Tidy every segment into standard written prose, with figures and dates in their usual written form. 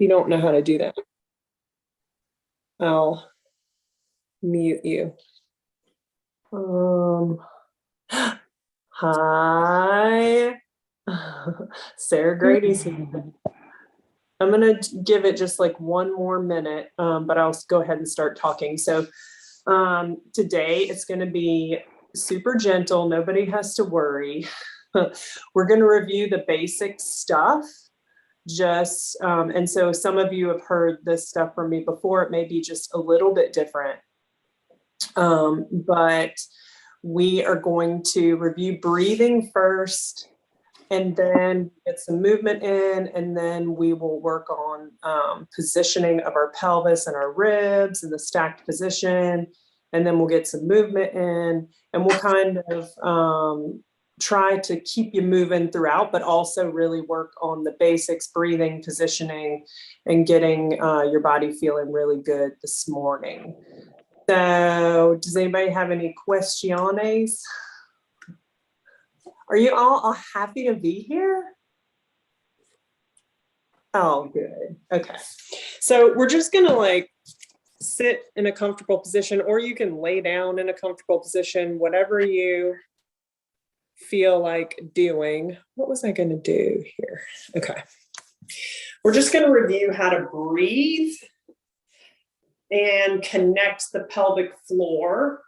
you don't know how to do that, I'll mute you. Hi, Sarah Grady's here. I'm gonna give it just like one more minute, but I'll go ahead and start talking. So today it's gonna be super gentle. Nobody has to worry. We're gonna review the basic stuff. And so some of you have heard this stuff from me before. It may be just a little bit different. But we are going to review breathing first, and then get some movement in, and then we will work on positioning of our pelvis and our ribs in the stacked position, and then we'll get some movement in, and we'll kind of try to keep you moving throughout, but also really work on the basics, breathing, positioning, and getting your body feeling really good this morning. So does anybody have any questiones? Are you all happy to be here? Oh, good. Okay. So we're just gonna like sit in a comfortable position, or you can lay down in a comfortable position, whatever you feel like doing. What was I gonna do here? Okay. We're just gonna review how to breathe and connect the pelvic floor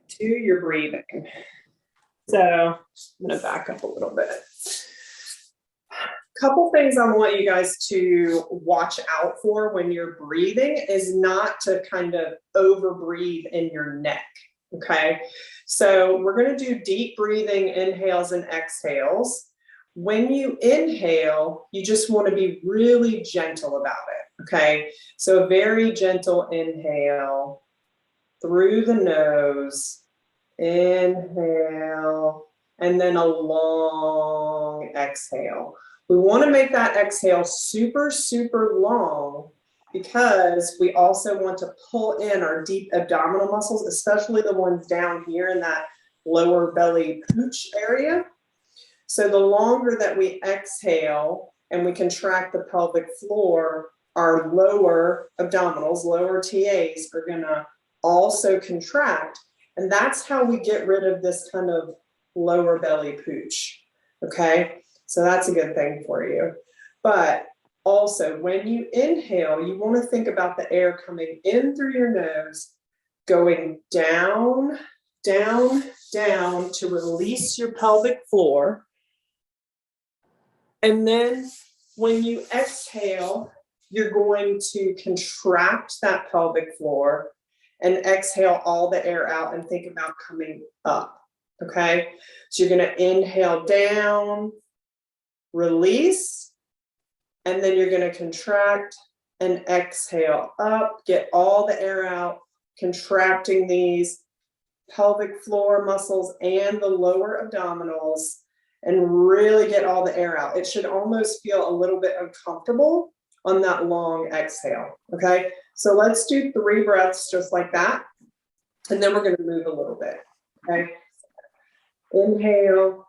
to your breathing. So I'm going to back up a little bit. Couple things I want you guys to watch out for when you're breathing is not to kind of over breathe in your neck. Okay. So we're going to do deep breathing, inhales and exhales. When you inhale, you just want to be really gentle about it. Okay. So a very gentle inhale through the nose. Inhale, and then a long exhale. We want to make that exhale super, super long because we also want to pull in our deep abdominal muscles, especially the ones down here in that lower belly pooch area. So the longer that we exhale and we contract the pelvic floor, our lower abdominals, lower TAs are going to also contract. And that's how we get rid of this kind of lower belly pooch. Okay, so that's a good thing for you. But also, when you inhale, you want to think about the air coming in through your nose, going down, down, down to release your pelvic floor. And then when you exhale, you're going to contract that pelvic floor and exhale all the air out and think about coming up, okay? So you're gonna inhale down, release, and then you're gonna contract and exhale up, get all the air out, contracting these pelvic floor muscles and the lower abdominals, and really get all the air out. It should almost feel a little bit uncomfortable on that long exhale, okay? So let's do 3 breaths just like that, and then we're gonna move a little bit, okay? Inhale.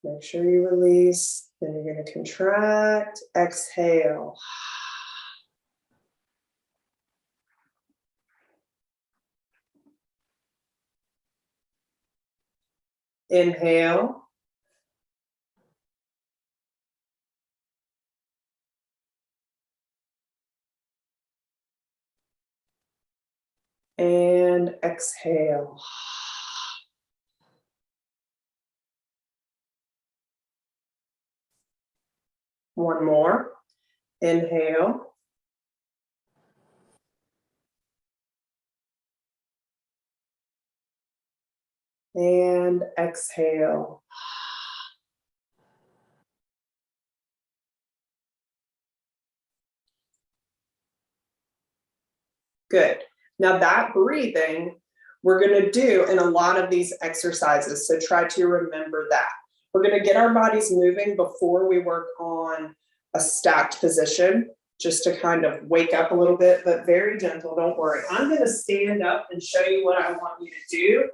Make sure you release, then you're gonna contract, exhale. Inhale. And exhale. One more. Inhale. And exhale. Good. Now that breathing, we're going to do in a lot of these exercises. So try to remember that. We're going to get our bodies moving before we work on a stacked position, just to kind of wake up a little bit, but very gentle. Don't worry. I'm going to stand up and show you what I want you to do,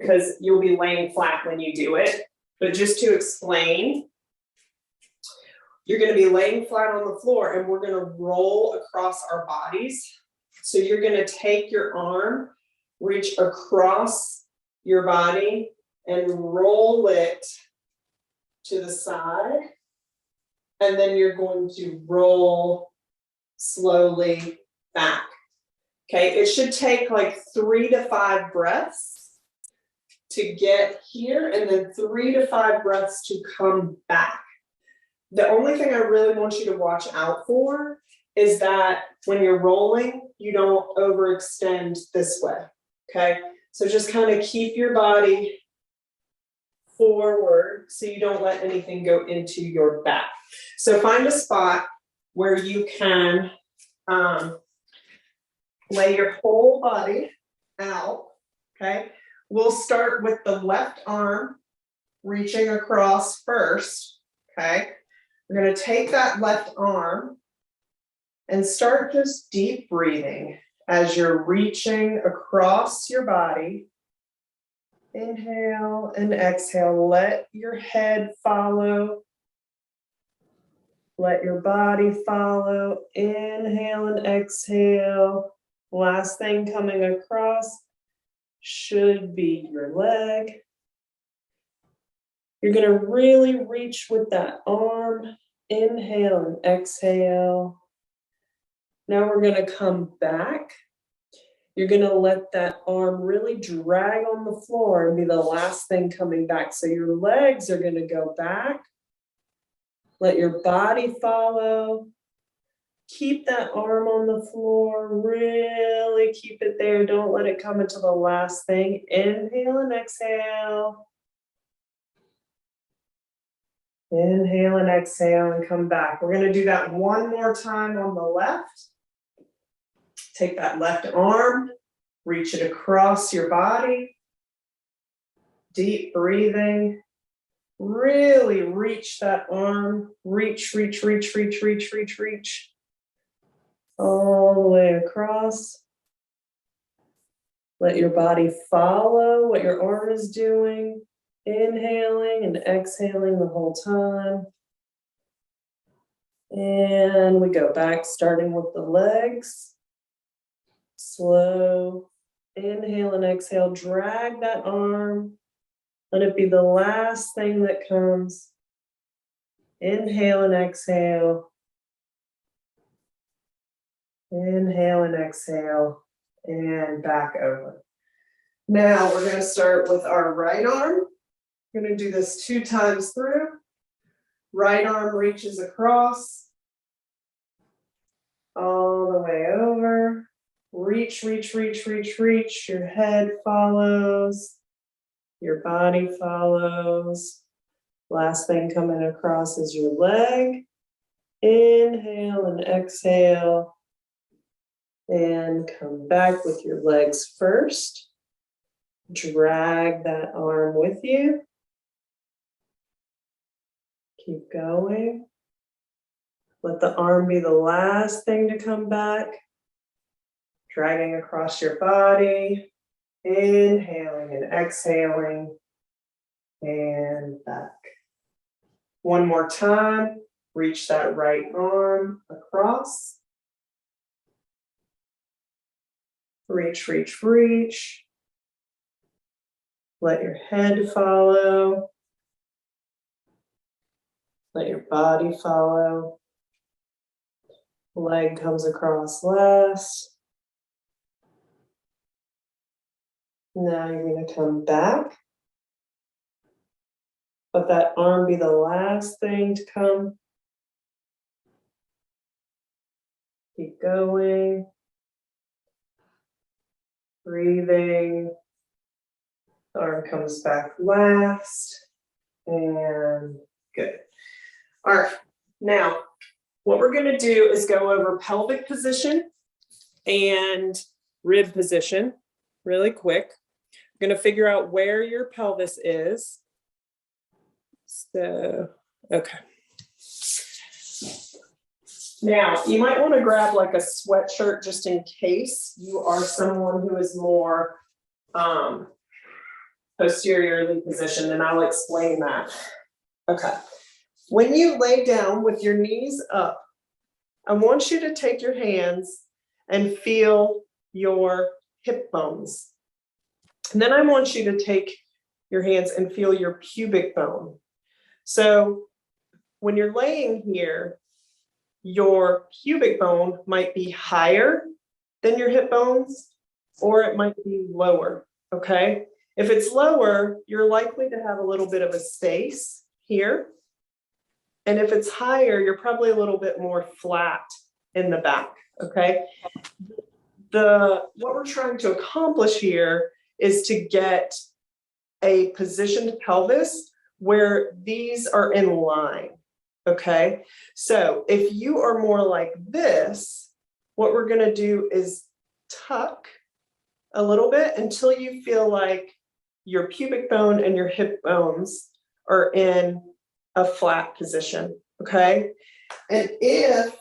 because you'll be laying flat when you do it. But just to explain, you're going to be laying flat on the floor and we're going to roll across our bodies. So you're going to take your arm, reach across your body and roll it to the side. And then you're going to roll slowly back. Okay, it should take like 3 to 5 breaths to get here and then 3 to 5 breaths to come back. The only thing I really want you to watch out for is that when you're rolling, you don't overextend this way, okay? So just kind of keep your body forward so you don't let anything go into your back. So find a spot where you can lay your whole body out, okay? We'll start with the left arm reaching across first, okay? We're going to take that left arm and start just deep breathing as you're reaching across your body. Inhale and exhale. Let your head follow. Let your body follow. Inhale and exhale. Last thing coming across should be your leg. You're going to really reach with that arm. Inhale and exhale. Now we're going to come back. You're going to let that arm really drag on the floor and be the last thing coming back. So your legs are going to go back. Let your body follow. Keep that arm on the floor. Really keep it there. Don't let it come until the last thing. Inhale and exhale. Inhale and exhale and come back. We're going to do that one more time on the left. Take that left arm, reach it across your body. Deep breathing. Really reach that arm. Reach, reach, reach, reach, reach, reach, reach. All the way across. Let your body follow what your arm is doing. Inhaling and exhaling the whole time. And we go back, starting with the legs. Slow. Inhale and exhale. Drag that arm. Let it be the last thing that comes. Inhale and exhale. Inhale and exhale. And back over. Now we're going to start with our right arm. We're going to do this 2 times through. Right arm reaches across. All the way over. Reach, reach, reach, reach, reach. Your head follows. Your body follows. Last thing coming across is your leg. Inhale and exhale. And come back with your legs first. Drag that arm with you. Keep going. Let the arm be the last thing to come back. Dragging across your body. Inhaling and exhaling. And back. One more time. Reach that right arm across. Reach, reach, reach. Let your head follow. Let your body follow. Leg comes across last. Now you're going to come back. Let that arm be the last thing to come. Keep going. Breathing. The arm comes back last. And good. All right. Now, what we're going to do is go over pelvic position and rib position really quick. We're going to figure out where your pelvis is. So, okay. Now, you might want to grab like a sweatshirt just in case you are someone who is more posteriorly positioned, and I'll explain that. Okay. When you lay down with your knees up, I want you to take your hands and feel your hip bones. And then I want you to take your hands and feel your pubic bone. So when you're laying here, your pubic bone might be higher than your hip bones, or it might be lower, okay? If it's lower, you're likely to have a little bit of a space here. And if it's higher, you're probably a little bit more flat in the back, okay? What we're trying to accomplish here is to get a positioned pelvis where these are in line, okay? So if you are more like this, what we're gonna do is tuck a little bit until you feel like your pubic bone and your hip bones are in a flat position, okay? And if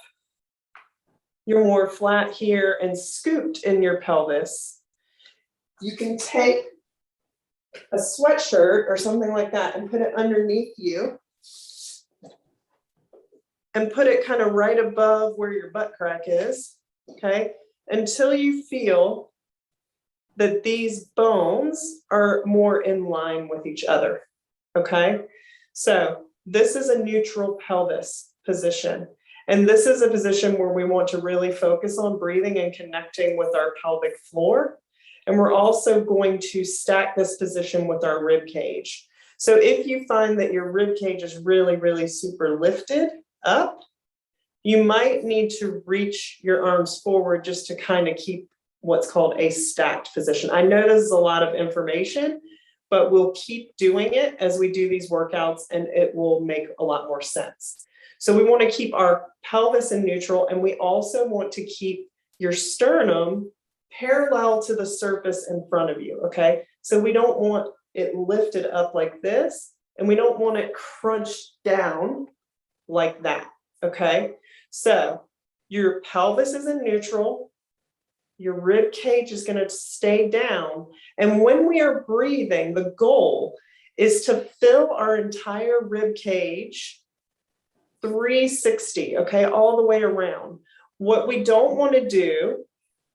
you're more flat here and scooped in your pelvis, you can take a sweatshirt or something like that and put it underneath you and put it kind of right above where your butt crack is, okay? Until you feel that these bones are more in line with each other, okay? So this is a neutral pelvis position. And this is a position where we want to really focus on breathing and connecting with our pelvic floor. And we're also going to stack this position with our rib cage. So if you find that your rib cage is really, really super lifted up, you might need to reach your arms forward just to kind of keep what's called a stacked position. I know this is a lot of information, but we'll keep doing it as we do these workouts and it will make a lot more sense. So we want to keep our pelvis in neutral, and we also want to keep your sternum parallel to the surface in front of you, okay? So we don't want it lifted up like this, and we don't want it crunched down like that, okay? So your pelvis is in neutral, your rib cage is going to stay down, and when we are breathing, the goal is to fill our entire rib cage 360, okay, all the way around. What we don't want to do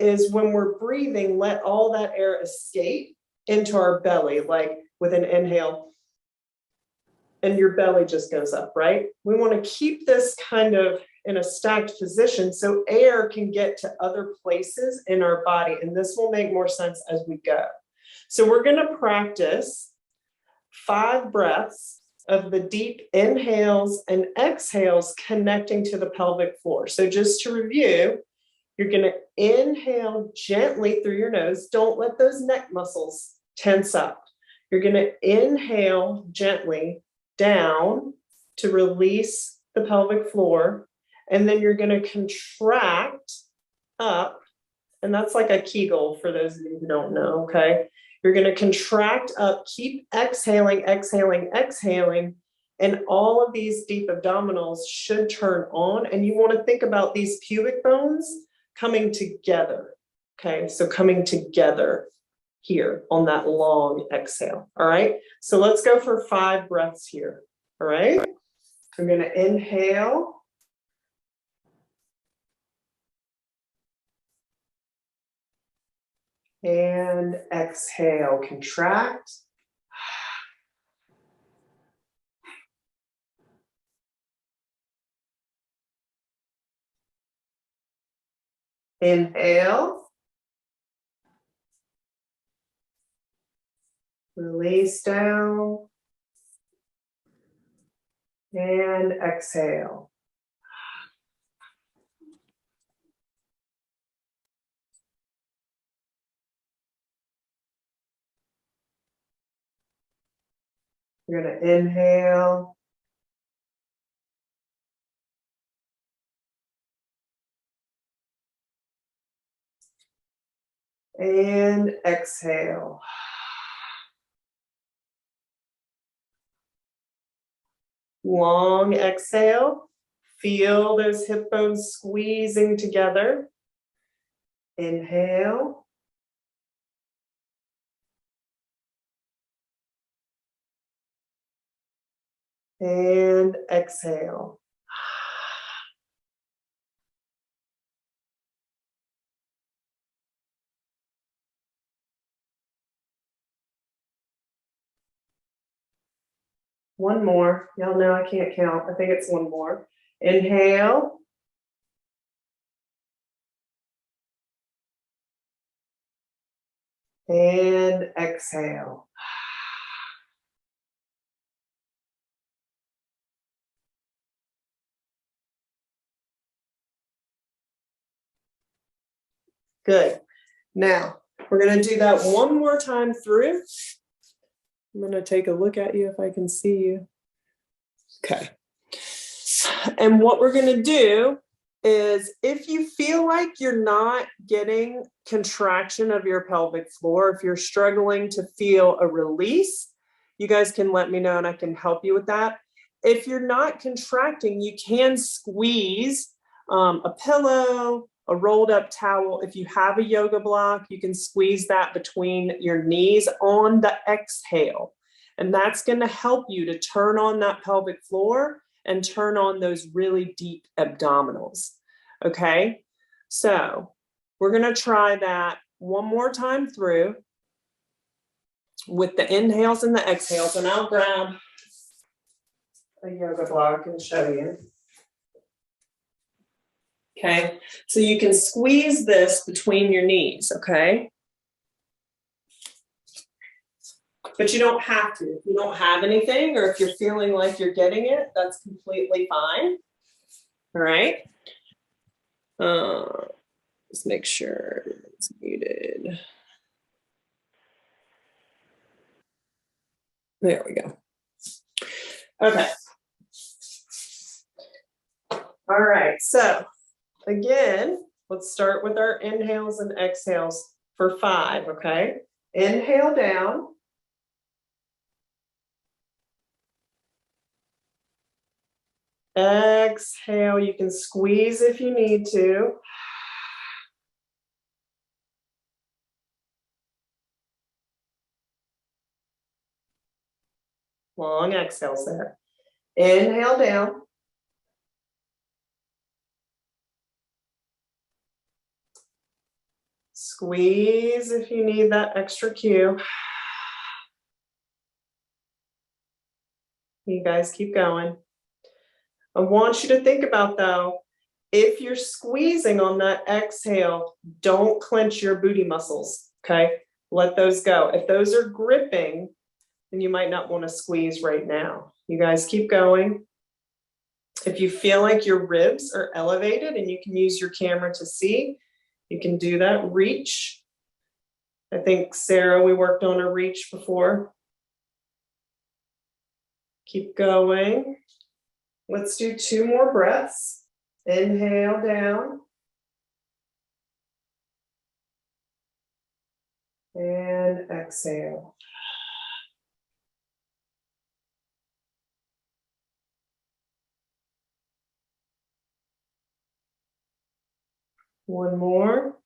is when we're breathing, let all that air escape into our belly, like with an inhale, and your belly just goes up, right? We want to keep this kind of in a stacked position so air can get to other places in our body, and this will make more sense as we go. So we're going to practice 5 breaths of the deep inhales and exhales connecting to the pelvic floor. So just to review, you're going to inhale gently through your nose. Don't let those neck muscles tense up. You're going to inhale gently down to release the pelvic floor. And then you're going to contract up. And that's like a Kegel for those of you who don't know, okay? You're going to contract up, keep exhaling, exhaling, exhaling, and all of these deep abdominals should turn on. And you want to think about these pubic bones coming together, okay? So coming together here on that long exhale, all right? So let's go for 5 breaths here, all right? I'm going to inhale. And exhale, contract. Inhale. Release down. And exhale. You're going to inhale. And exhale. Long exhale. Feel those hip bones squeezing together. Inhale. and exhale. One more. Y'all know I can't count. I think it's one more. Inhale. And exhale. Good. Now, we're going to do that one more time through. I'm going to take a look at you if I can see you. Okay. And what we're going to do is if you feel like you're not getting contraction of your pelvic floor, if you're struggling to feel a release, you guys can let me know and I can help you with that. If you're not contracting, you can squeeze a pillow, a rolled up towel. If you have a yoga block, you can squeeze that between your knees on the exhale. And that's going to help you to turn on that pelvic floor and turn on those really deep abdominals. Okay, so we're going to try that one more time through with the inhales and the exhales. And I'll grab a yoga block and show you. Okay, so you can squeeze this between your knees, okay? But you don't have to. If you don't have anything or if you're feeling like you're getting it, that's completely fine. All right. Just make sure it's muted. There we go. Okay. All right. So again, let's start with our inhales and exhales for 5, okay? Inhale down. Exhale, you can squeeze if you need to. Long exhales there. Inhale down. Squeeze if you need that extra cue. You guys keep going. I want you to think about, though, if you're squeezing on that exhale, don't clench your booty muscles, okay? Let those go. If those are gripping, then you might not want to squeeze right now. You guys keep going. If you feel like your ribs are elevated and you can use your camera to see, you can do that. Reach. I think, Sarah, we worked on a reach before. Keep going. Let's do 2 more breaths. Inhale down. And exhale. One more.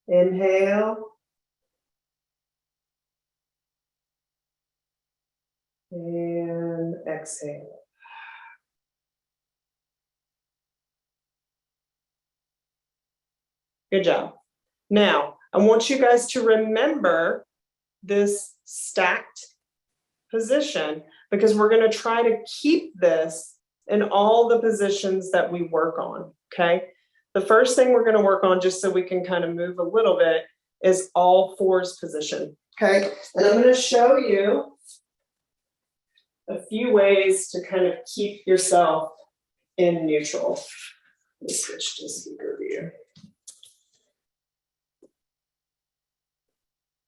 Inhale. And exhale. Good job. Now, I want you guys to remember this stacked position because we're going to try to keep this in all the positions that we work on, okay? The first thing we're going to work on, just so we can kind of move a little bit, is all fours position, okay? And I'm going to show you a few ways to kind of keep yourself in neutral. Let me switch to speaker view.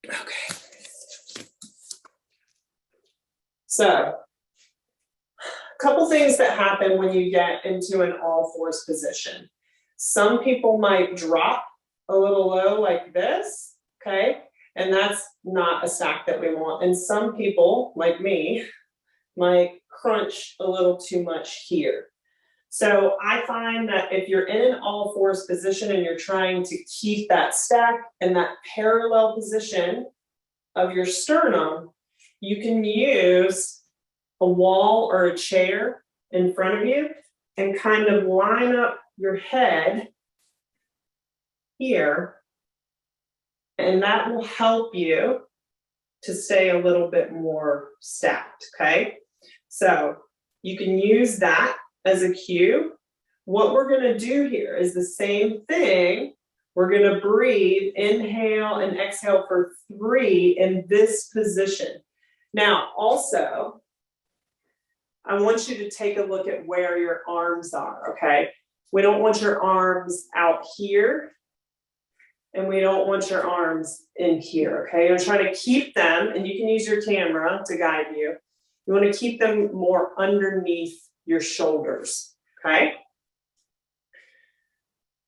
Okay. So, a couple things that happen when you get into an all fours position. Some people might drop a little low like this, okay? And that's not a stack that we want. And some people, like me, might crunch a little too much here. So I find that if you're in an all fours position and you're trying to keep that stack and that parallel position of your sternum, you can use a wall or a chair in front of you and kind of line up your head here. And that will help you to stay a little bit more stacked, okay? So you can use that as a cue. What we're gonna do here is the same thing. We're gonna breathe, inhale and exhale for 3 in this position. Now, also, I want you to take a look at where your arms are, okay? We don't want your arms out here, and we don't want your arms in here, okay? You're trying to keep them, and you can use your camera to guide you. You want to keep them more underneath your shoulders, okay?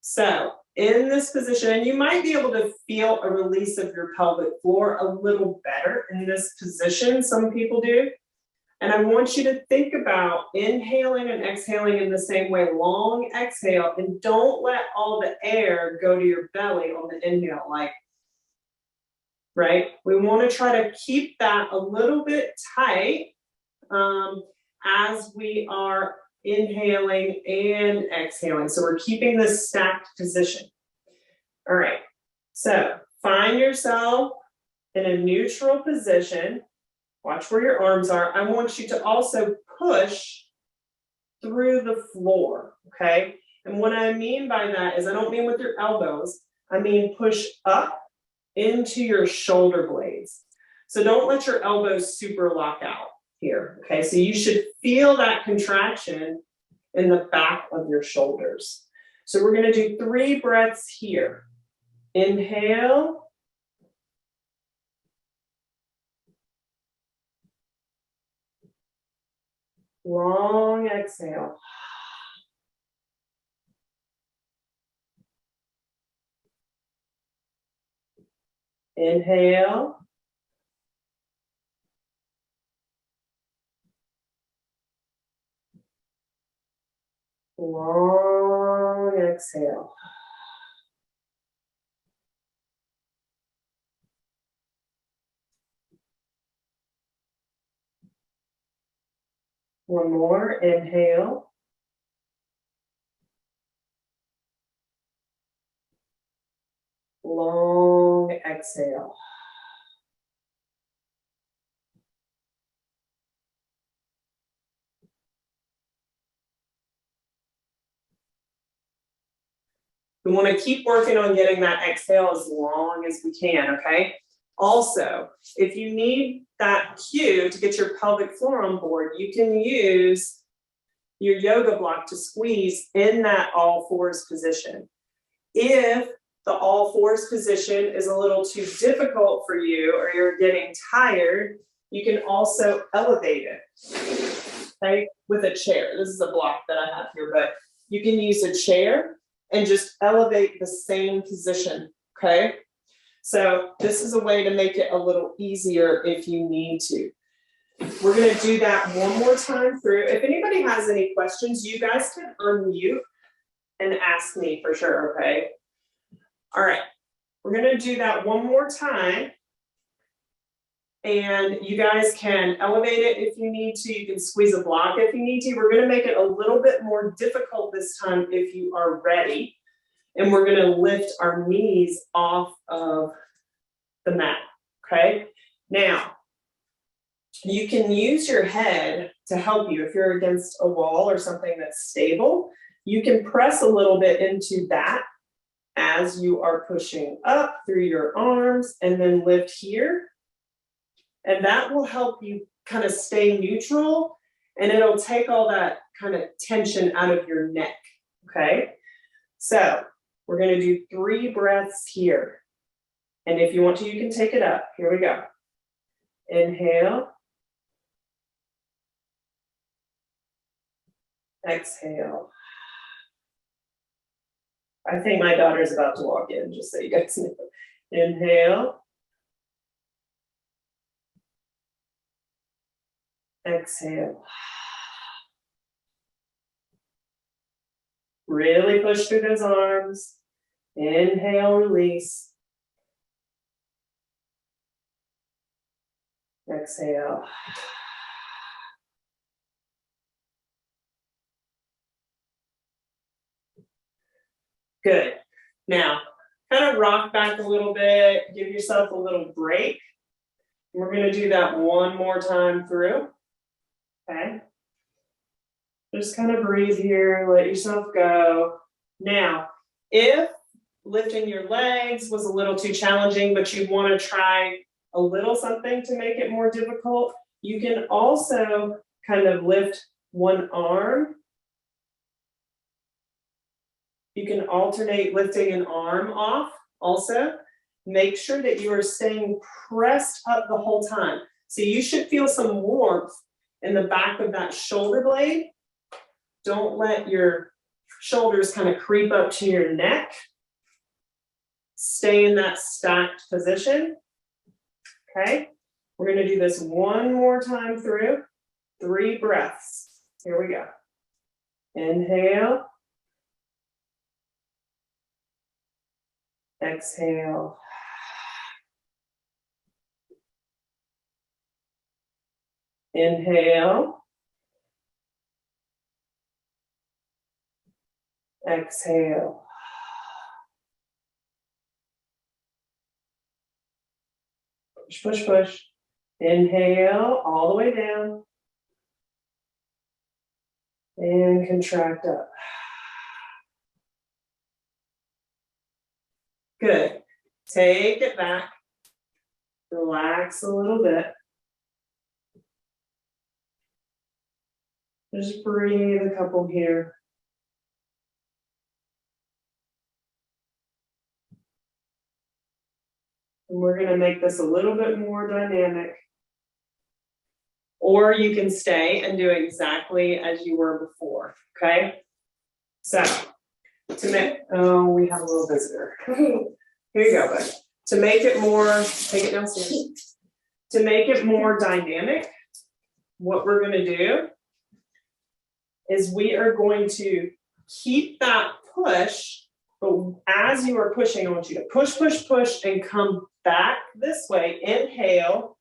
So in this position, and you might be able to feel a release of your pelvic floor a little better in this position, some people do. And I want you to think about inhaling and exhaling in the same way, long exhale, and don't let all the air go to your belly on the inhale, like, right? We want to try to keep that a little bit tight as we are inhaling and exhaling. So we're keeping this stacked position. All right, so find yourself in a neutral position. Watch where your arms are. I want you to also push through the floor, okay? And what I mean by that is I don't mean with your elbows. I mean push up into your shoulder blades. So don't let your elbows super lock out here, okay? So you should feel that contraction in the back of your shoulders. So we're gonna do 3 breaths here. Inhale. Long exhale. Inhale. Long exhale. One more, inhale. Long exhale. We want to keep working on getting that exhale as long as we can, okay? Also, if you need that cue to get your pelvic floor on board, you can use your yoga block to squeeze in that all fours position. If the all fours position is a little too difficult for you or you're getting tired, you can also elevate it, okay, with a chair. This is a block that I have here, but you can use a chair and just elevate the same position, okay? So this is a way to make it a little easier if you need to. We're gonna do that one more time through. If anybody has any questions, you guys can unmute and ask me for sure, okay? All right, we're gonna do that one more time. And you guys can elevate it if you need to. You can squeeze a block if you need to. We're gonna make it a little bit more difficult this time if you are ready. And we're gonna lift our knees off of the mat, okay? Now, you can use your head to help you. If you're against a wall or something that's stable, you can press a little bit into that as you are pushing up through your arms and then lift here. And that will help you kind of stay neutral and it'll take all that kind of tension out of your neck, okay? So we're gonna do 3 breaths here. And if you want to, you can take it up. Here we go. Inhale. Exhale. I think my daughter's about to walk in, just so you guys know. Inhale. Exhale. Really push through those arms. Inhale, release. Exhale. Good. Now, kind of rock back a little bit, give yourself a little break. We're going to do that one more time through. Okay. Just kind of breathe here, let yourself go. Now, if lifting your legs was a little too challenging, but you want to try a little something to make it more difficult, you can also kind of lift one arm. You can alternate lifting an arm off also. Make sure that you are staying pressed up the whole time. So you should feel some warmth in the back of that shoulder blade. Don't let your shoulders kind of creep up to your neck. Stay in that stacked position. Okay, we're going to do this one more time through. 3 breaths. Here we go. Inhale. Exhale. Inhale. Exhale. Push, push, push. Inhale all the way down. And contract up. Good. Take it back. Relax a little bit. Just breathe a couple here. And we're going to make this a little bit more dynamic. Or you can stay and do exactly as you were before, okay? So, to make, oh, we have a little visitor. Here you go, bud. To make it more, take it downstairs. To make it more dynamic, what we're going to do is we are going to keep that push, but as you are pushing, I want you to push, push, push, and come back this way. Inhale.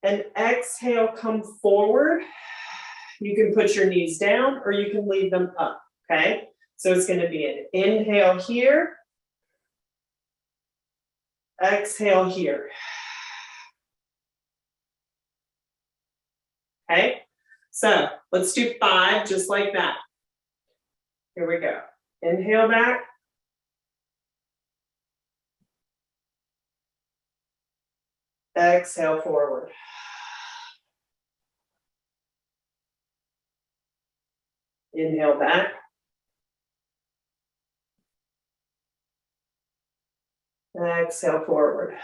And exhale, come forward. You can put your knees down or you can leave them up, okay? So it's going to be an inhale here. Exhale here. Okay? So let's do 5 just like that. Here we go. Inhale back. Exhale forward. Inhale back. Exhale forward.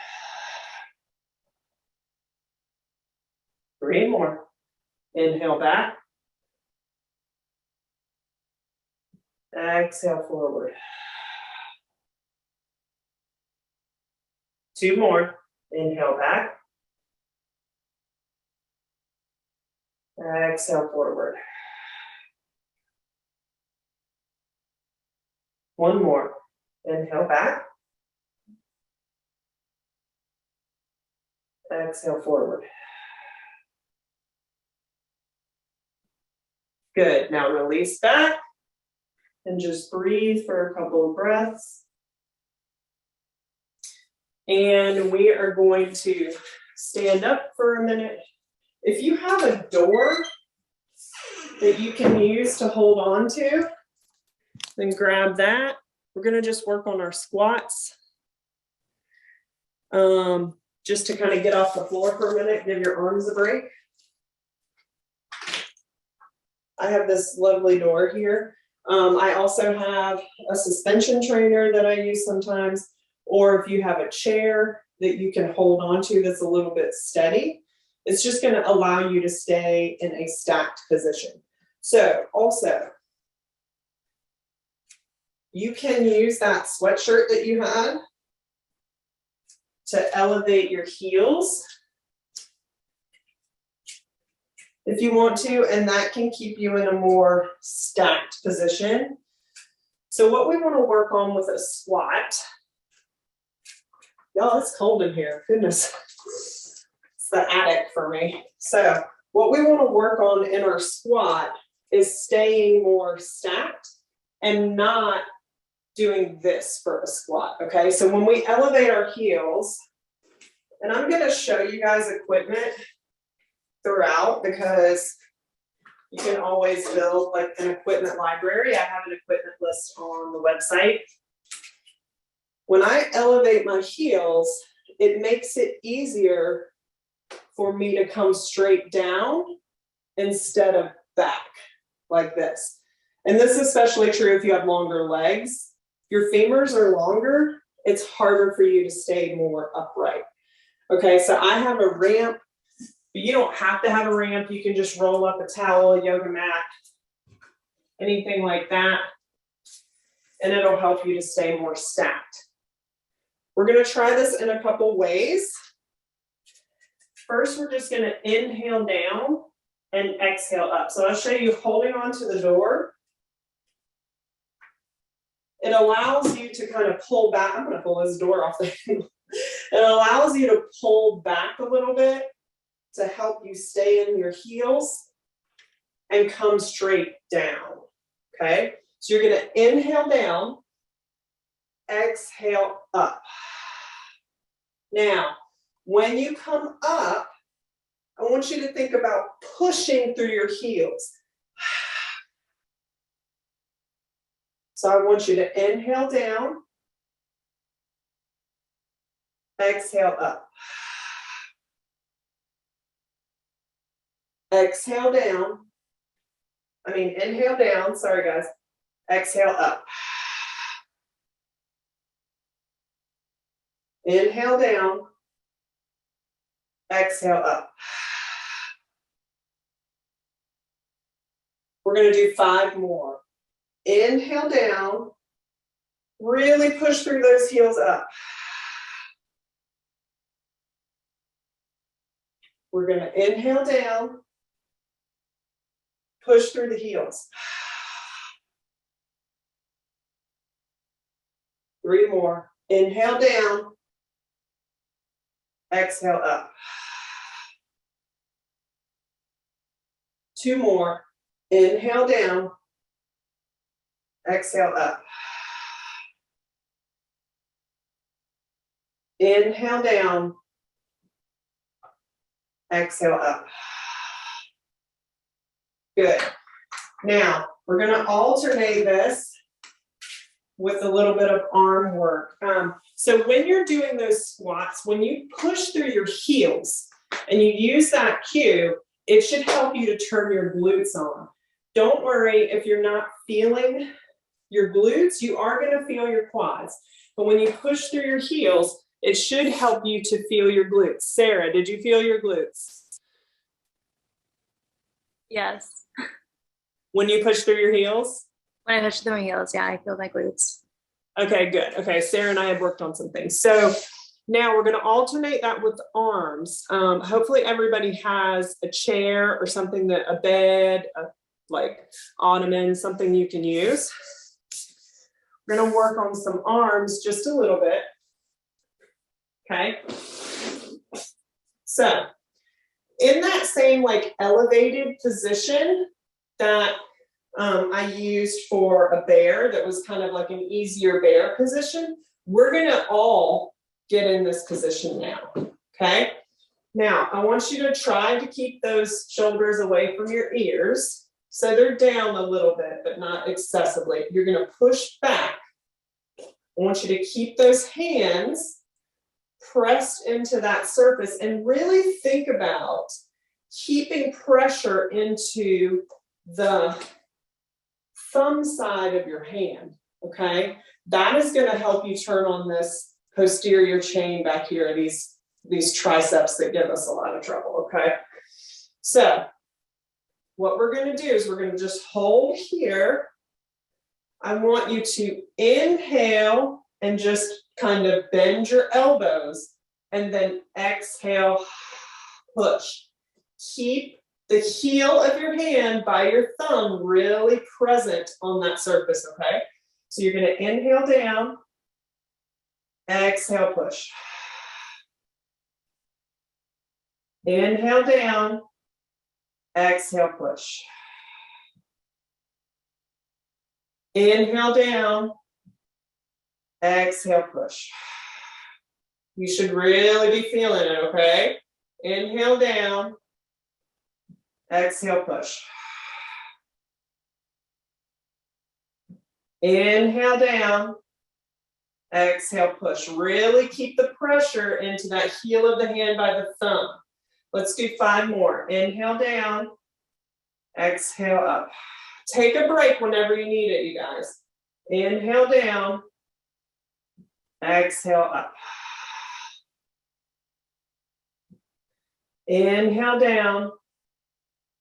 3 more. Inhale back. Exhale forward. 2 more. Inhale back. Exhale forward. 1 more. Inhale back. Exhale forward. Good. Now release back and just breathe for a couple of breaths. And we are going to stand up for a minute. If you have a door that you can use to hold on to, then grab that. We're going to just work on our squats. Just to kind of get off the floor for a minute, give your arms a break. I have this lovely door here. I also have a suspension trainer that I use sometimes, or if you have a chair that you can hold on to that's a little bit steady, it's just going to allow you to stay in a stacked position. So also, you can use that sweatshirt that you had to elevate your heels if you want to, and that can keep you in a more stacked position. So what we want to work on with a squat, y'all, it's cold in here, goodness, it's the attic for me. So what we want to work on in our squat is staying more stacked and not doing this for a squat, okay? So when we elevate our heels, and I'm gonna show you guys equipment throughout because you can always build like an equipment library. I have an equipment list on the website. When I elevate my heels, it makes it easier for me to come straight down instead of back like this. And this is especially true if you have longer legs. Your femurs are longer, it's harder for you to stay more upright. Okay, so I have a ramp, but you don't have to have a ramp. You can just roll up a towel, a yoga mat, anything like that, and it'll help you to stay more stacked. We're gonna try this in a couple ways. First, we're just gonna inhale down and exhale up. So I'll show you holding on to the door. It allows you to kind of pull back. I'm gonna pull this door off the handle. It allows you to pull back a little bit to help you stay in your heels and come straight down, okay? So you're gonna inhale down, exhale up. Now, when you come up, I want you to think about pushing through your heels. So I want you to inhale down, exhale up. Exhale down. Inhale down, sorry guys. Exhale up. Inhale down, exhale up. We're gonna do 5 more. Inhale down, really push through those heels up. We're gonna inhale down, push through the heels. 3 more. Inhale down, exhale up. 2 more. Inhale down, exhale up. Inhale down, exhale up. Good. Now, we're gonna alternate this with a little bit of arm work. So when you're doing those squats, when you push through your heels and you use that cue, it should help you to turn your glutes on. Don't worry if you're not feeling your glutes, you are gonna feel your quads. But when you push through your heels, it should help you to feel your glutes. Sarah, did you feel your glutes? Yes. When you push through your heels? When I touch my heels, yeah, I feel my glutes. Okay, good. Okay, Sarah and I have worked on some things. So now we're going to alternate that with the arms. Hopefully everybody has a chair or something, that a bed, like ottoman, something you can use. We're going to work on some arms just a little bit. Okay. So in that same like elevated position that I used for a bear, that was kind of like an easier bear position, we're gonna all get in this position now, okay? Now, I want you to try to keep those shoulders away from your ears, so they're down a little bit, but not excessively. You're gonna push back. I want you to keep those hands pressed into that surface and really think about keeping pressure into the thumb side of your hand, okay? That is gonna help you turn on this posterior chain back here, these triceps that give us a lot of trouble, okay? So what we're gonna do is we're gonna just hold here. I want you to inhale and just kind of bend your elbows, and then exhale, push. Keep the heel of your hand by your thumb really present on that surface, okay? So you're gonna inhale down, exhale, push. Inhale down, exhale, push. Inhale down. Exhale, push. You should really be feeling it, okay? Inhale down. Exhale, push. Inhale down. Exhale, push. Really keep the pressure into that heel of the hand by the thumb. Let's do 5 more. Inhale down. Exhale up. Take a break whenever you need it, you guys. Inhale down. Exhale up. Inhale down.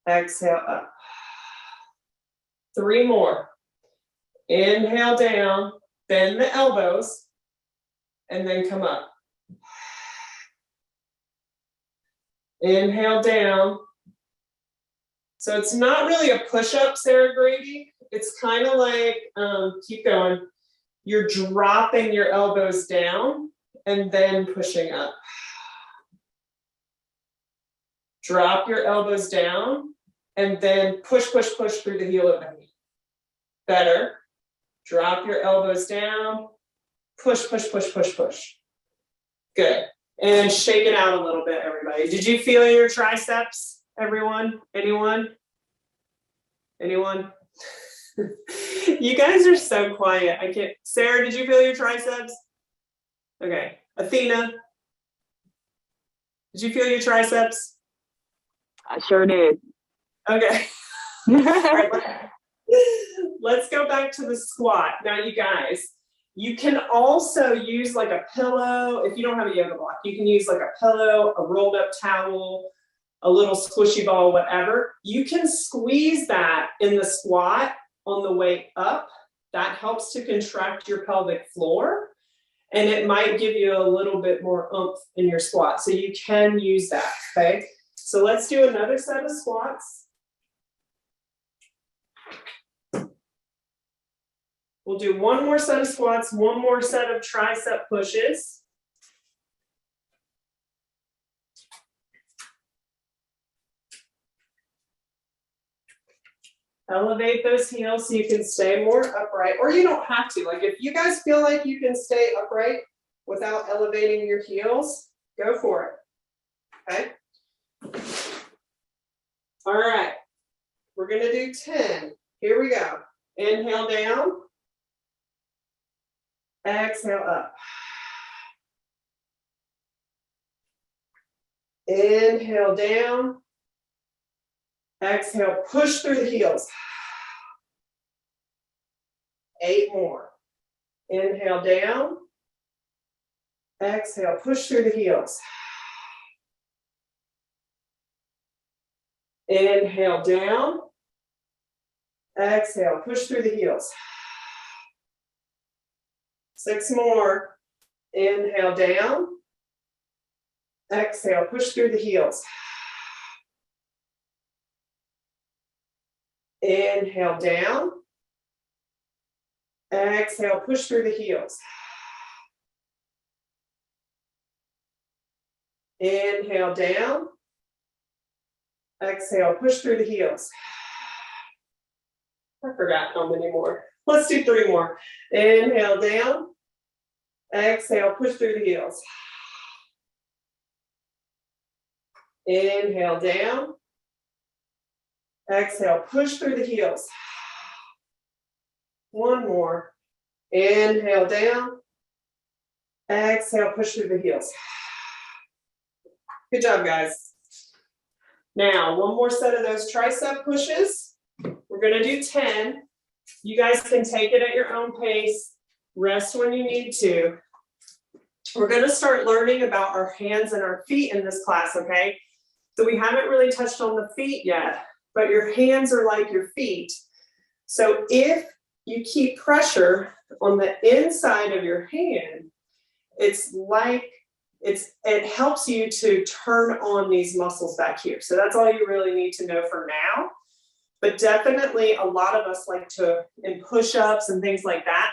Exhale up. 3 more. Inhale down. Bend the elbows. And then come up. Inhale down. So it's not really a push-up, Sarah Grady. It's kind of like, keep going. You're dropping your elbows down and then pushing up. Drop your elbows down and then push, push, push through the heel of the knee. Better. Drop your elbows down. Push, push, push, push, push. Good. And shake it out a little bit, everybody. Did you feel your triceps, everyone? Anyone? Anyone? You guys are so quiet. I can't. Sarah, did you feel your triceps? Okay. Athena, did you feel your triceps? I sure did. Okay. All right, let's go back to the squat. Now, you guys, you can also use like a pillow. If you don't have a yoga block, you can use like a pillow, a rolled up towel, a little squishy ball, whatever. You can squeeze that in the squat on the way up. That helps to contract your pelvic floor, and it might give you a little bit more oomph in your squat. So you can use that, okay? So let's do another set of squats. We'll do one more set of squats, one more set of tricep pushes. Elevate those heels so you can stay more upright, or you don't have to. Like if you guys feel like you can stay upright without elevating your heels, go for it, okay? All right, we're gonna do 10. Here we go. Inhale down. Exhale up. Inhale down. Exhale, push through the heels. 8 more. Inhale down. Exhale, push through the heels. Inhale down. Exhale, push through the heels. 6 more. Inhale down. Exhale, push through the heels. Inhale down. Exhale, push through the heels. Inhale down. Exhale, push through the heels. I forgot how many more. Let's do 3 more. Inhale down. Exhale, push through the heels. Inhale down. Exhale, push through the heels. 1 more. Inhale down. Exhale, push through the heels. Good job, guys. Now, 1 more set of those tricep pushes. We're gonna do 10. You guys can take it at your own pace. Rest when you need to. We're gonna start learning about our hands and our feet in this class, okay? So we haven't really touched on the feet yet, but your hands are like your feet. So if you keep pressure on the inside of your hand, it's like it helps you to turn on these muscles back here. So that's all you really need to know for now. But definitely a lot of us like to, in push-ups and things like that,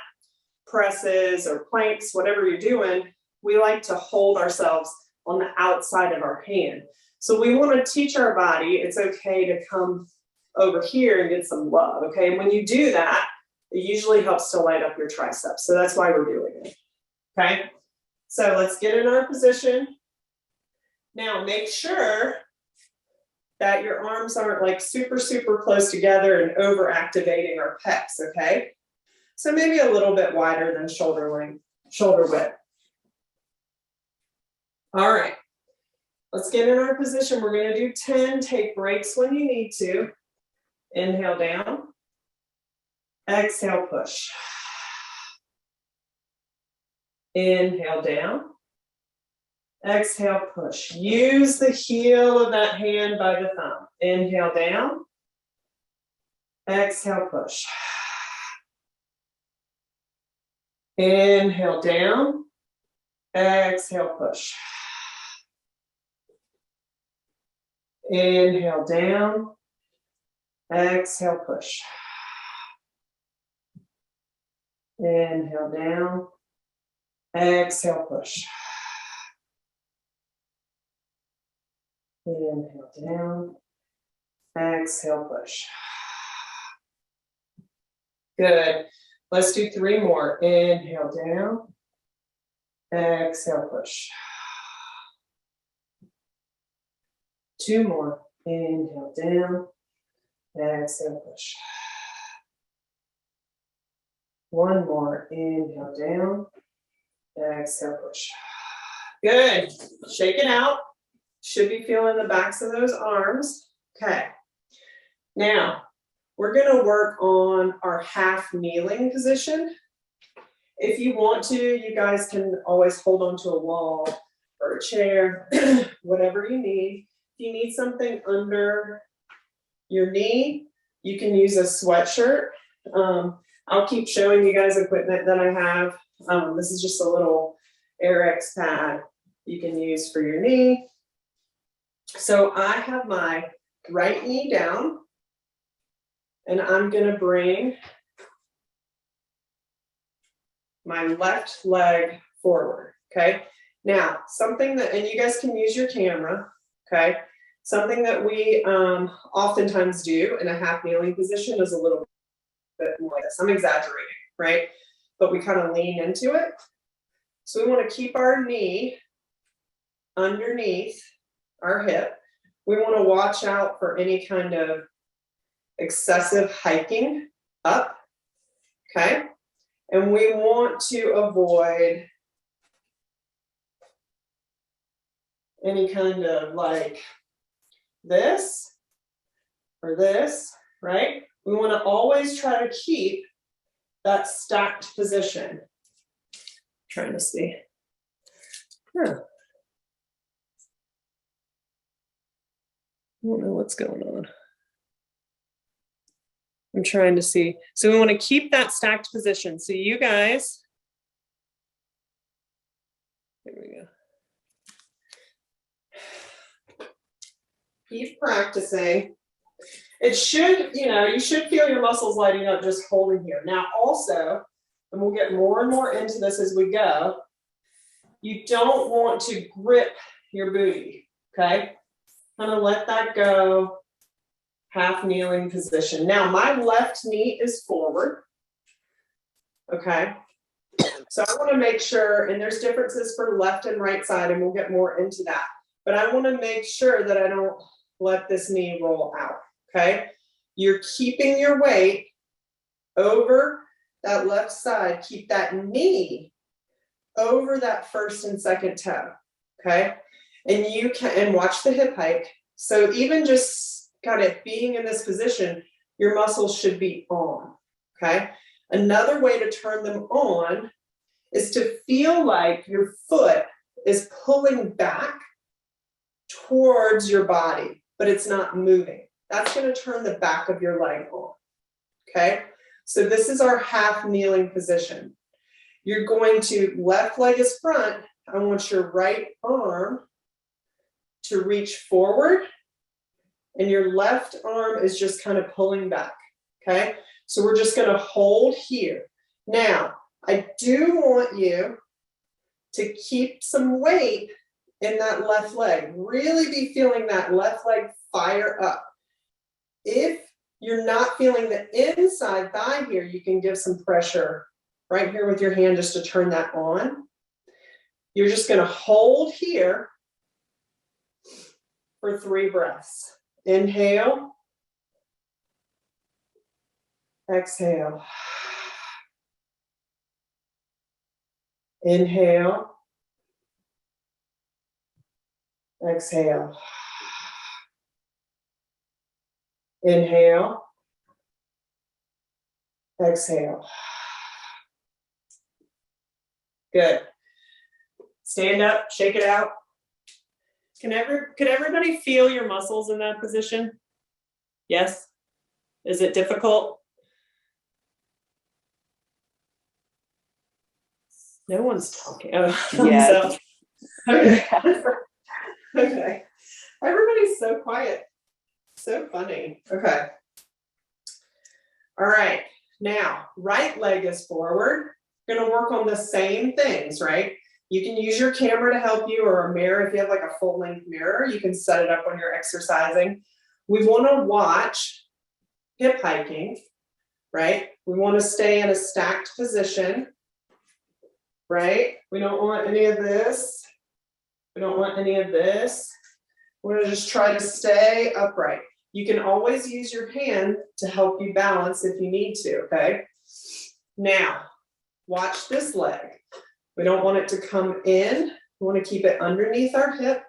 presses or planks, whatever you're doing, we like to hold ourselves on the outside of our hand. So we want to teach our body it's okay to come over here and get some love, okay? And when you do that, It usually helps to light up your triceps. So that's why we're doing it. Okay. So let's get in our position. Now make sure that your arms aren't like super, super close together and over activating our pecs. Okay. So maybe a little bit wider than shoulder length, shoulder width. All right. Let's get in our position. We're going to do 10. Take breaks when you need to. Inhale down. Exhale, push. Inhale down. Exhale, push. Use the heel of that hand by the thumb. Inhale down. Exhale, push. Inhale down. Exhale, push. Inhale down. Exhale, push. Inhale down. Exhale, push. Inhale down. Exhale, push. Good. Let's do 3 more. Inhale down. Exhale, push. 2 more. Inhale down. Exhale, push. 1 more. Inhale down. Exhale, push. Good. Shake it out. Should be feeling the backs of those arms. Okay. Now, we're going to work on our half kneeling position. If you want to, you guys can always hold onto a wall or a chair, whatever you need. If you need something under your knee, you can use a sweatshirt. I'll keep showing you guys equipment that I have. This is just a little AirX pad you can use for your knee. So I have my right knee down, and I'm going to bring my left leg forward. Okay. Now, something that, and you guys can use your camera. Okay. Something that we oftentimes do in a half kneeling position is a little bit more like this. I'm exaggerating, right? But we kind of lean into it. So we want to keep our knee underneath our hip. We want to watch out for any kind of excessive hiking up, okay? And we want to avoid any kind of like this or this, right? We want to always try to keep that stacked position. Trying to see. I don't know what's going on. I'm trying to see. So we want to keep that stacked position. So you guys, there we go. Keep practicing. It should, you should feel your muscles lighting up just holding here. Now also, and we'll get more and more into this as we go, you don't want to grip your booty, okay? Kind of let that go, half kneeling position. Now my left knee is forward, okay? So I want to make sure, and there's differences for left and right side, and we'll get more into that. But I want to make sure that I don't let this knee roll out, okay? You're keeping your weight over that left side. Keep that knee over that first and second toe, okay? And you can, and watch the hip hike. So even just kind of being in this position, your muscles should be on, okay? Another way to turn them on is to feel like your foot is pulling back towards your body, but it's not moving. That's going to turn the back of your leg on, okay? So this is our half kneeling position. You're going to, left leg is front. I want your right arm to reach forward, and your left arm is just kind of pulling back, okay? So we're just going to hold here. Now, I do want you to keep some weight in that left leg. Really be feeling that left leg fire up. If you're not feeling the inside thigh here, you can give some pressure right here with your hand just to turn that on. You're just going to hold here for 3 breaths. Inhale. Exhale. Inhale. Exhale. Inhale. Exhale. Good. Stand up, shake it out. Could everybody feel your muscles in that position? Yes? Is it difficult? No one's talking. Oh, Yes. Okay. Okay. Everybody's so quiet. So funny. Okay. All right. Now, right leg is forward. Going to work on the same things, right? You can use your camera to help you, or a mirror. If you have like a full length mirror, you can set it up when you're exercising. We want to watch hip hiking, right? We want to stay in a stacked position, right? We don't want any of this. We don't want any of this. We're going to just try to stay upright. You can always use your hand to help you balance if you need to, okay? Now, watch this leg. We don't want it to come in. We want to keep it underneath our hip.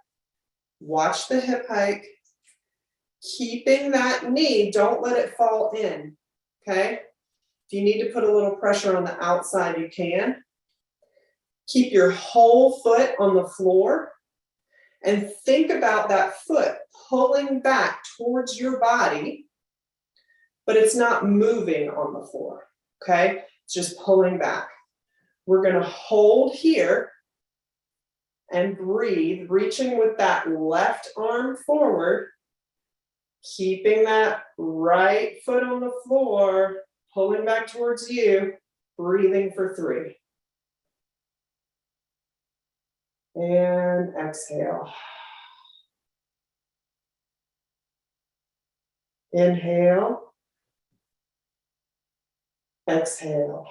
Watch the hip hike. Keeping that knee, don't let it fall in, okay? If you need to put a little pressure on the outside, you can. Keep your whole foot on the floor and think about that foot pulling back towards your body, but it's not moving on the floor, okay? It's just pulling back. We're going to hold here and breathe, reaching with that left arm forward, keeping that right foot on the floor, pulling back towards you, breathing for 3. And exhale. Inhale. Exhale.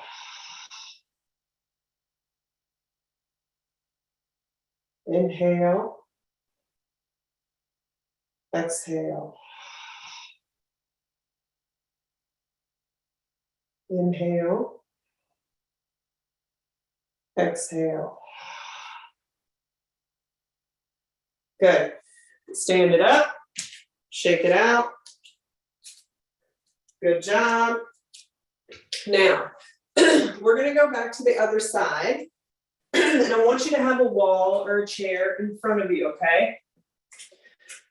Inhale. Exhale. Inhale. Exhale. Good. Stand it up. Shake it out. Good job. Now, we're going to go back to the other side. And I want you to have a wall or a chair in front of you, okay?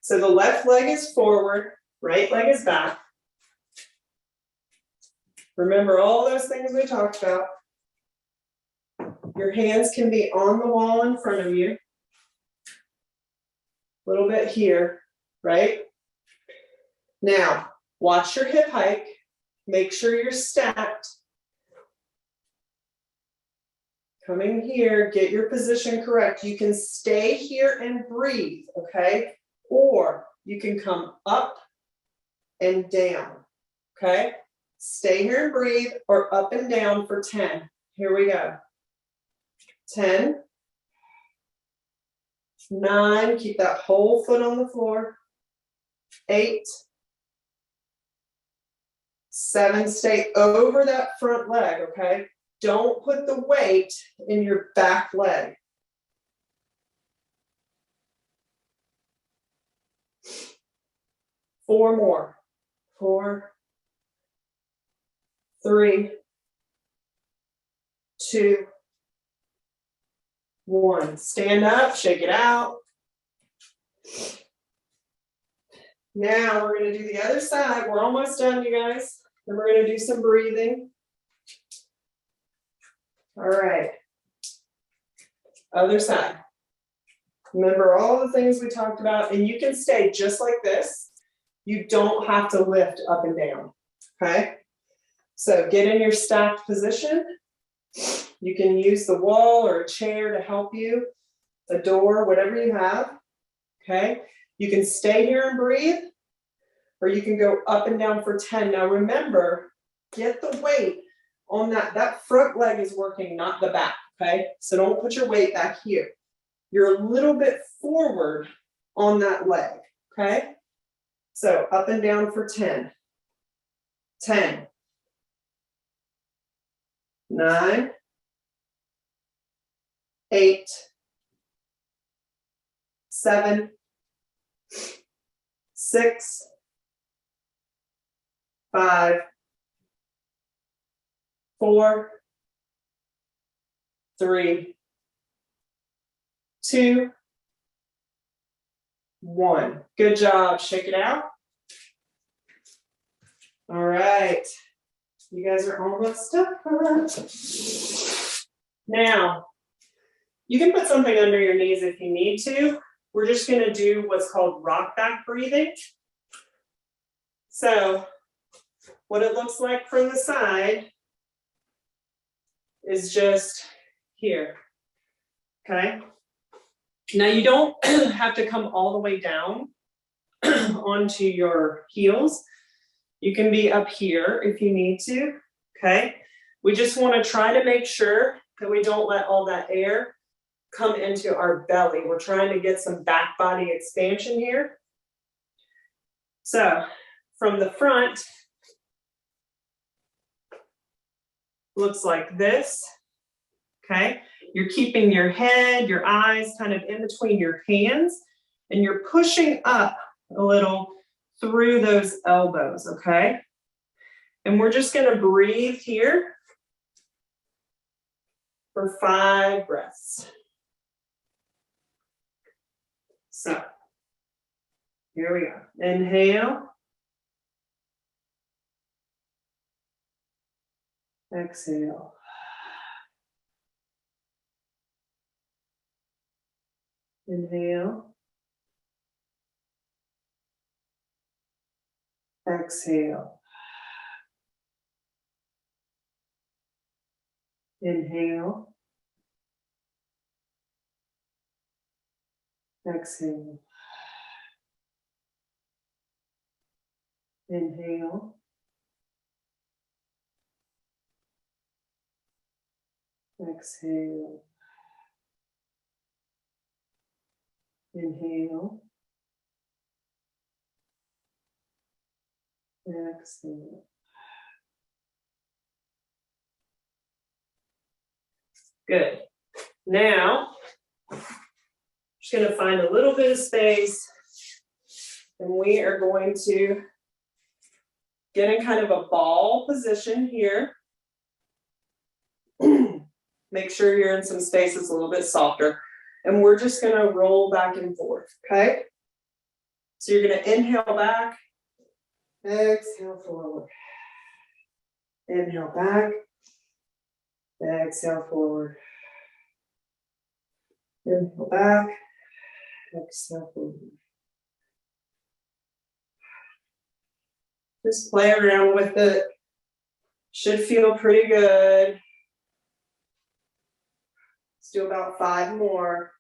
So the left leg is forward, right leg is back. Remember all those things we talked about. Your hands can be on the wall in front of you. A little bit here, right? Now, watch your hip hike. Make sure you're stacked. Coming here, get your position correct. You can stay here and breathe, okay? Or you can come up and down, okay? Stay here and breathe, or up and down for 10. Here we go. 10, 9, keep that whole foot on the floor. 8, 7, stay over that front leg, okay? Don't put the weight in your back leg. 4 more. 4, 3, 2, 1. Stand up, shake it out. Now we're going to do the other side. We're almost done, you guys. Then we're going to do some breathing. All right. Other side. Remember all the things we talked about, and you can stay just like this. You don't have to lift up and down, okay? So get in your stacked position. You can use the wall or a chair to help you, a door, whatever you have, okay? You can stay here and breathe, or you can go up and down for 10. Now remember, get the weight on that front leg is working, not the back, okay? So don't put your weight back here. You're a little bit forward on that leg, okay? So up and down for 10. 10. 9. 8. 7. 6. 5. 4. 3. 2. 1. Good job. Shake it out. All right. You guys are almost done. Now, you can put something under your knees if you need to. We're just going to do what's called rock back breathing. So, what it looks like from the side is just here. Okay? Now, you don't have to come all the way down onto your heels. You can be up here if you need to, okay? We just want to try to make sure that we don't let all that air come into our belly. We're trying to get some back body expansion here. So from the front, looks like this, okay? You're keeping your head, your eyes kind of in between your hands, and you're pushing up a little through those elbows, okay? And we're just going to breathe here for 5 breaths. So, here we go. Inhale. Exhale. Inhale. Exhale. Inhale. Exhale. Inhale. Exhale. Inhale. Exhale. Good. Now, just going to find a little bit of space, and we are going to get in kind of a ball position here. Make sure you're in some space that's a little bit softer. And we're just going to roll back and forth, okay? So you're going to inhale back, exhale forward. Inhale back, exhale forward. Inhale back, exhale forward. Just play around with it. Should feel pretty good. Let's do about 5 more.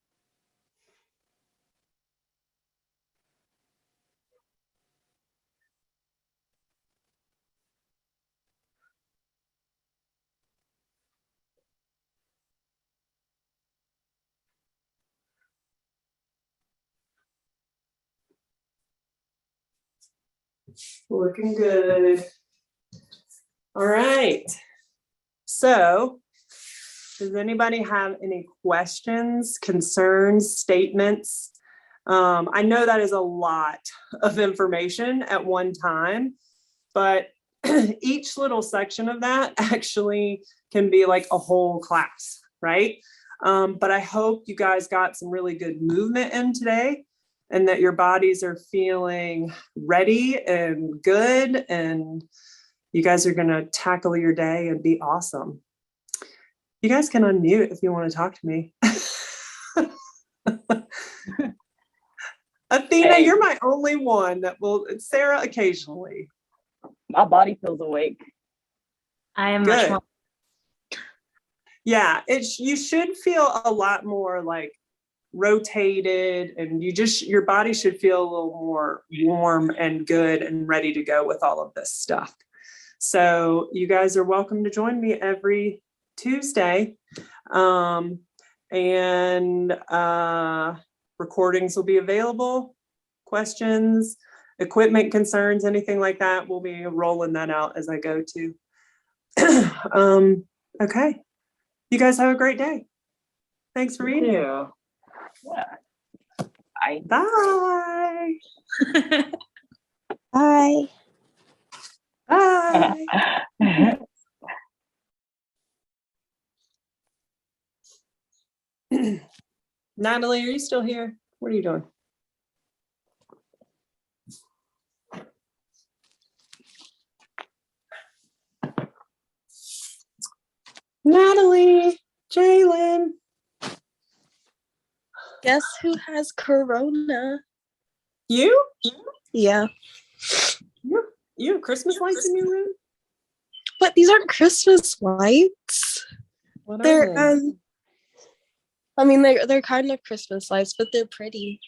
Looking good. All right. So, does anybody have any questions, concerns, statements? I know that is a lot of information at one time, but each little section of that actually can be like a whole class, right? But I hope you guys got some really good movement in today, and that your bodies are feeling ready and good, and you guys are going to tackle your day and be awesome. You guys can unmute if you want to talk to me. Athena, Hey. you're my only one that will, Sarah occasionally. My body feels awake. I am Good. much more. Yeah, you should feel a lot more like rotated, and your body should feel a little more warm and good and ready to go with all of this stuff. So you guys are welcome to join me every Tuesday. Recordings will be available. Questions, equipment concerns, anything like that, we'll be rolling that out as I go too. Okay. You guys have a great day. Thanks for being here. Yeah. Bye. Bye. Bye. Natalie, are you still here? What are you doing? Natalie, Jalen. Guess who has corona? You? Yeah. You have Christmas lights in your room? But these aren't Christmas lights. What are They're they? I mean they're kind of Christmas lights, but they're pretty.